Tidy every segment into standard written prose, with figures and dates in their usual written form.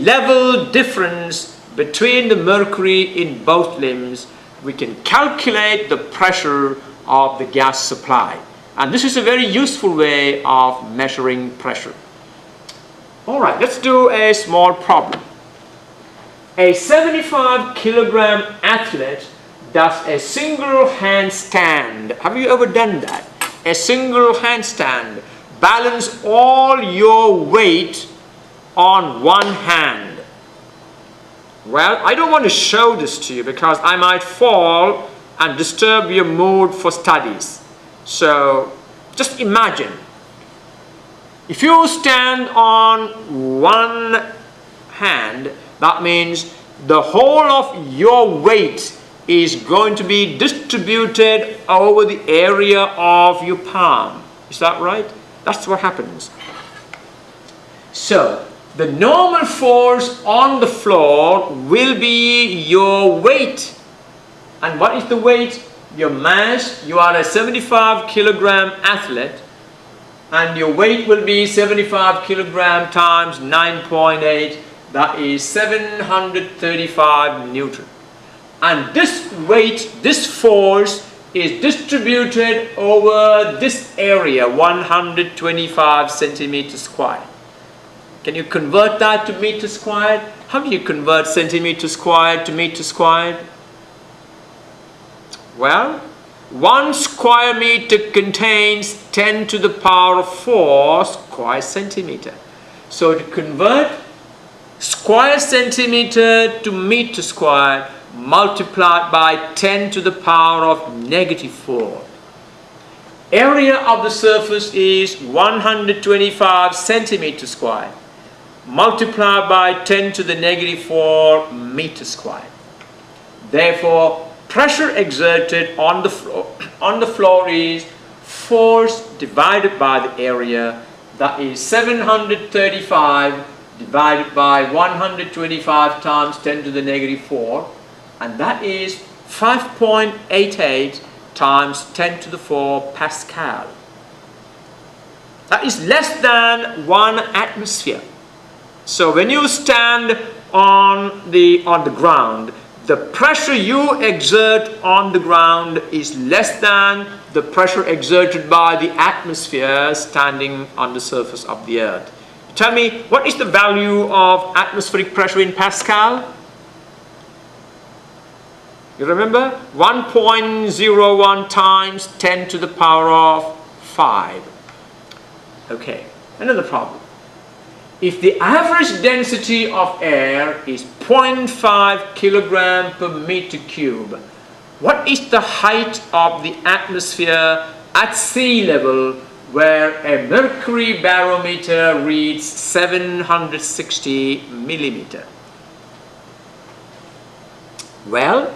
level difference between the mercury in both limbs, we can calculate the pressure of the gas supply. And this is a very useful way of measuring pressure. Alright, let's do a small problem. A 75 kilogram athlete does a single handstand. Have you ever done that? A single handstand. Balance all your weight on one hand. Well, I don't want to show this to you because I might fall and disturb your mood for studies. So just imagine, if you stand on one hand, that means the whole of your weight is going to be distributed over the area of your palm. Is that right? That's what happens. So the normal force on the floor will be your weight. And what is the weight? Your mass. You are a 75 kilogram athlete, and your weight will be 75 kilogram times 9.8. That is 735 Newton. And this weight, this force, is distributed over this area, 125 centimeters squared. Can you convert that to meter squared? How do you convert centimeter squared to meter squared? Well, 1 square meter contains 10 to the power of 4 square centimeter. So to convert square centimeter to meter squared, multiplied by 10 to the power of -4. Area of the surface is 125 centimeters squared, multiplied by 10 to the -4 meters squared. Therefore, pressure exerted on the floor is force divided by the area, that is 735 divided by 125 times 10 to the -4, and that is 5.88 times 10 to the 4 Pascal. That is less than 1 atmosphere. So when you stand on the ground, the pressure you exert on the ground is less than the pressure exerted by the atmosphere standing on the surface of the earth. Tell me, what is the value of atmospheric pressure in Pascal? You remember? 1.01 times 10 to the power of 5. Okay, another problem. If the average density of air is 0.5 kilogram per meter cube, what is the height of the atmosphere at sea level where a mercury barometer reads 760 millimeter? Well,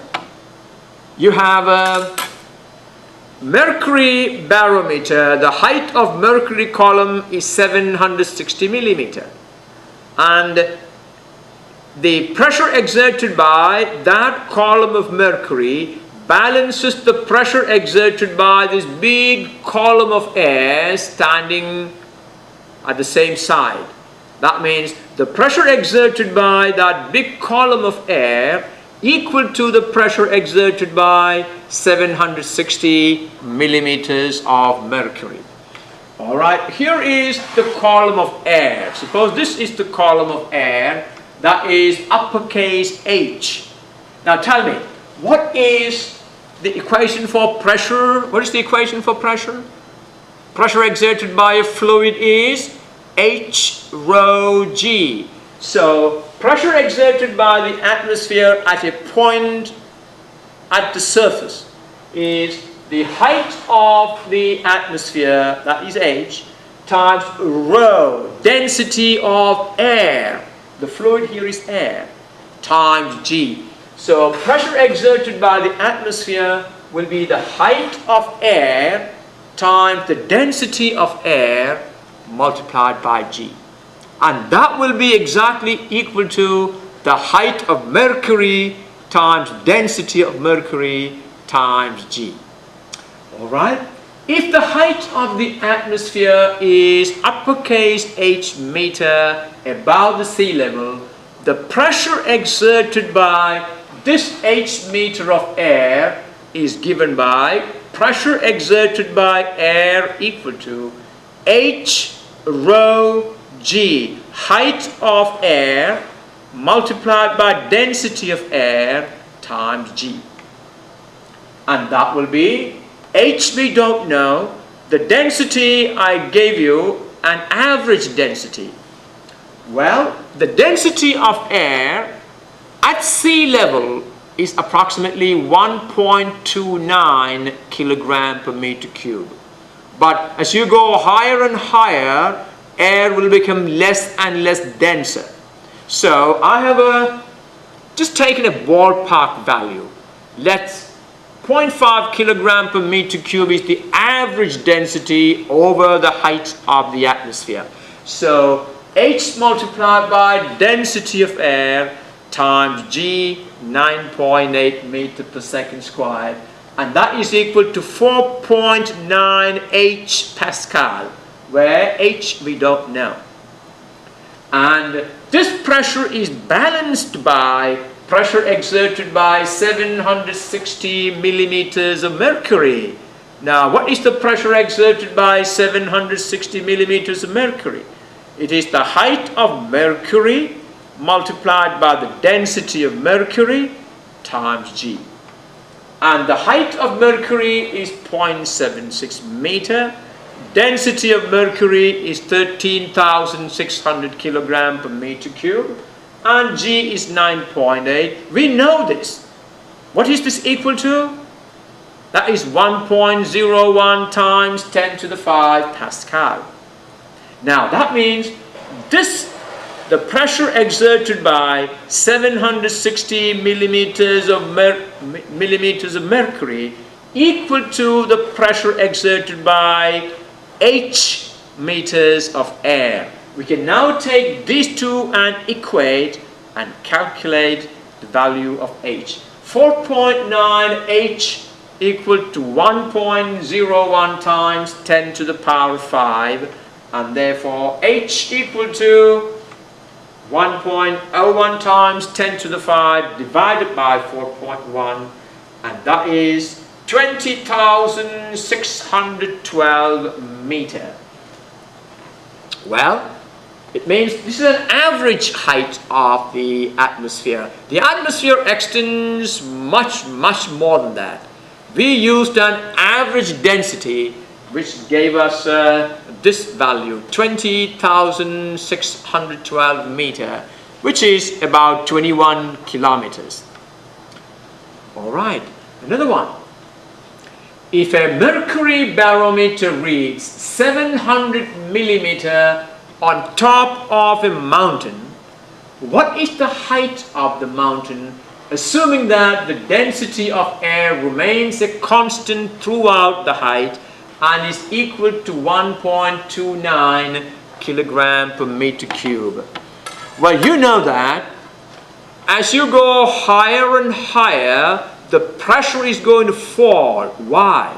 you have a mercury barometer. The height of mercury column is 760 millimeter, and the pressure exerted by that column of mercury balances the pressure exerted by this big column of air standing at the same side. That means the pressure exerted by that big column of air equal to the pressure exerted by 760 millimeters of mercury. Alright, here is the column of air. Suppose this is the column of air, that is uppercase H. Now tell me, what is the equation for pressure? What is the equation for pressure? Pressure exerted by a fluid is H rho G. So pressure exerted by the atmosphere at a point at the surface is the height of the atmosphere, that is H, times rho, density of air. The fluid here is air, times G. So pressure exerted by the atmosphere will be the height of air times the density of air multiplied by G. And that will be exactly equal to the height of mercury times density of mercury times G. Alright? If the height of the atmosphere is uppercase H meter above the sea level, the pressure exerted by this h meter of air is given by pressure exerted by air equal to h rho g, height of air multiplied by density of air times g. And that will be, h we don't know, the density I gave you, an average density. Well, the density of air at sea level is approximately 1.29 kilogram per meter cube. But as you go higher and higher, air will become less and less denser. So I have just taken a ballpark value. Let's 0.5 kilogram per meter cube is the average density over the height of the atmosphere. So h multiplied by density of air times g, 9.8 meter per second squared, and that is equal to 4.9 h Pascal, where h we don't know. And this pressure is balanced by pressure exerted by 760 millimeters of mercury. Now, what is the pressure exerted by 760 millimeters of mercury? It is the height of mercury multiplied by the density of mercury times g. And the height of mercury is 0.76 meter. Density of mercury is 13,600 kilogram per meter cube. And g is 9.8. We know this. What is this equal to? That is 1.01 times 10 to the 5 Pascal. Now that means the pressure exerted by 760 millimeters of mercury equal to the pressure exerted by h meters of air. We can now take these two and equate and calculate the value of h. 4.9 h equal to 1.01 times 10 to the power 5, and therefore h equal to 1.01 times 10 to the 5 divided by 4.1, and that is 20,612 meter. Well, it means this is an average height of the atmosphere. The atmosphere extends much more than that. We used an average density which gave us this value, 20,612 meter, which is about 21 kilometers. All right, another one. If a mercury barometer reads 700 millimeter on top of a mountain, what is the height of the mountain, assuming that the density of air remains a constant throughout the height and is equal to 1.29 kilogram per meter cube? Well, you know that as you go higher and higher, the pressure is going to fall. Why?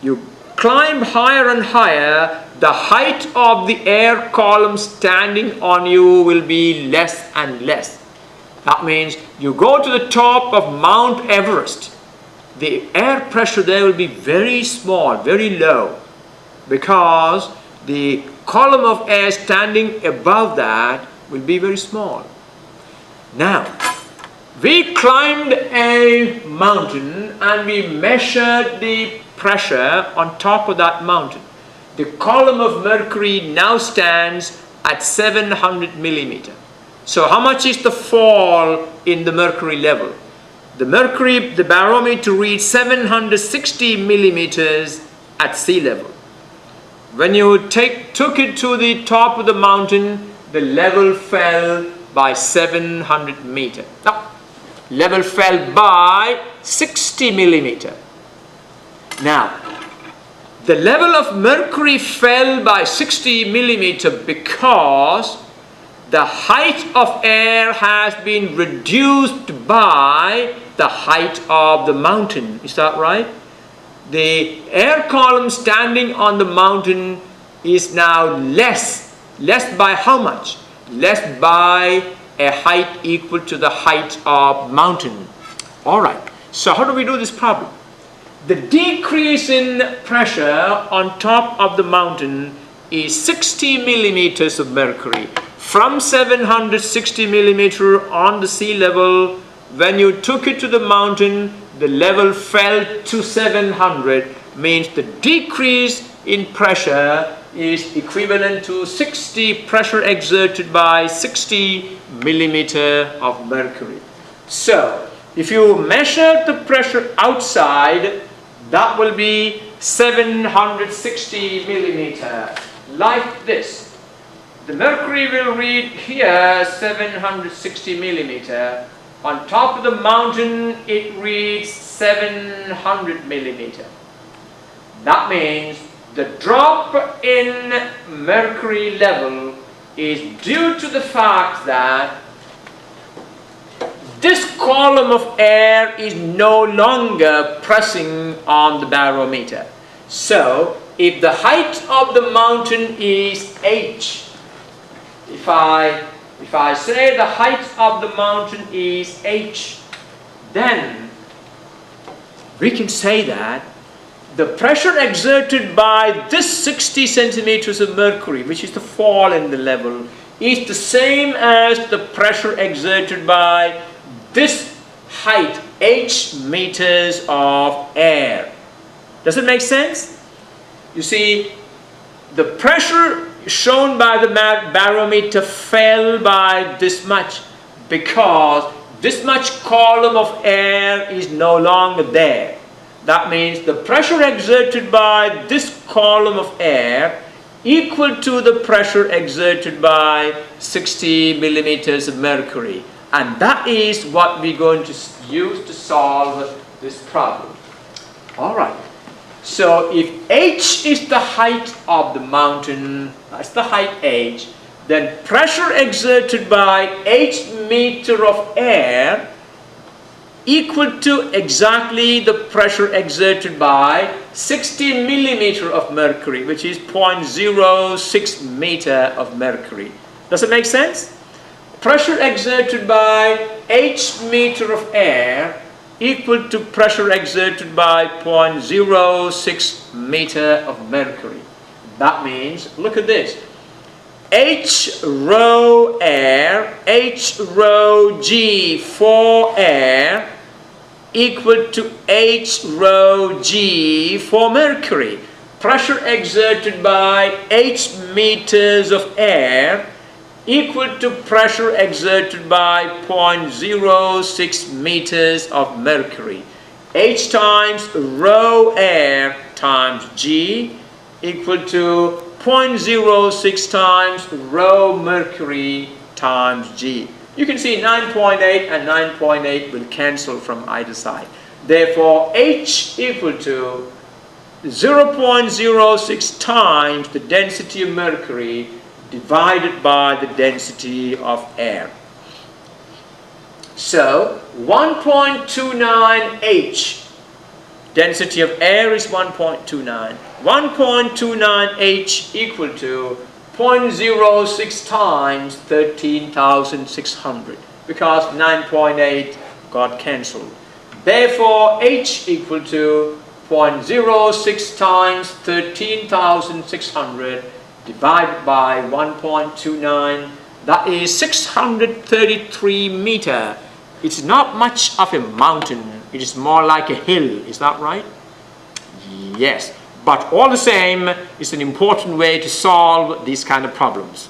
You climb higher and higher, the height of the air column standing on you will be less and less. That means you go to the top of Mount Everest, the air pressure there will be very small, very low, because the column of air standing above that will be very small. Now, we climbed a mountain and we measured the pressure on top of that mountain. The column of mercury now stands at 700 millimeter. So how much is the fall in the mercury level? The barometer reads 760 millimeters at sea level. When you took it to the top of the mountain, the level fell by 700 meter. Now, level fell by 60 millimeter. Now, the level of mercury fell by 60 millimeter because the height of air has been reduced by the height of the mountain. Is that right? The air column standing on the mountain is now less. Less by how much? Less by a height equal to the height of mountain. All right, so how do we do this problem? The decrease in pressure on top of the mountain is 60 millimeters of mercury. From 760 millimeter on the sea level, when you took it to the mountain, the level fell to 700, means the decrease in pressure is equivalent to 60 pressure exerted by 60 millimeter of mercury. So, if you measure the pressure outside, that will be 760 millimeter, like this. The mercury will read here 760 millimeter. On top of the mountain, it reads 700 millimeter. That means the drop in mercury level is due to the fact that this column of air is no longer pressing on the barometer. So, if the height of the mountain is h, if I say the height of the mountain is h, then we can say that the pressure exerted by this 60 centimeters of mercury, which is the fall in the level, is the same as the pressure exerted by this height, h meters of air. Does it make sense? You see, the pressure shown by the barometer fell by this much because this much column of air is no longer there. That means the pressure exerted by this column of air equal to the pressure exerted by 60 millimeters of mercury. And that is what we're going to use to solve this problem. Alright. So if h is the height of the mountain, that's the height h, then pressure exerted by h meter of air equal to exactly the pressure exerted by 60 millimeter of mercury, which is 0.06 meter of mercury. Does it make sense? Pressure exerted by h meter of air equal to pressure exerted by 0.06 meter of mercury. That means, look at this, h rho air, h rho g for air equal to h rho g for mercury. Pressure exerted by h meters of air equal to pressure exerted by 0.06 meters of mercury. H times rho air times G equal to 0.06 times rho mercury times G. You can see 9.8 and 9.8 will cancel from either side. Therefore, H equal to 0.06 times the density of mercury divided by the density of air. So 1.29 H, density of air is 1.29. 1.29 H equal to 0.06 times 13,600 because 9.8 got cancelled. Therefore H equal to 0.06 times 13,600 divided by 1.29, that is 633 meter. It's not much of a mountain, it is more like a hill, is that right? Yes, but all the same, it's an important way to solve these kind of problems.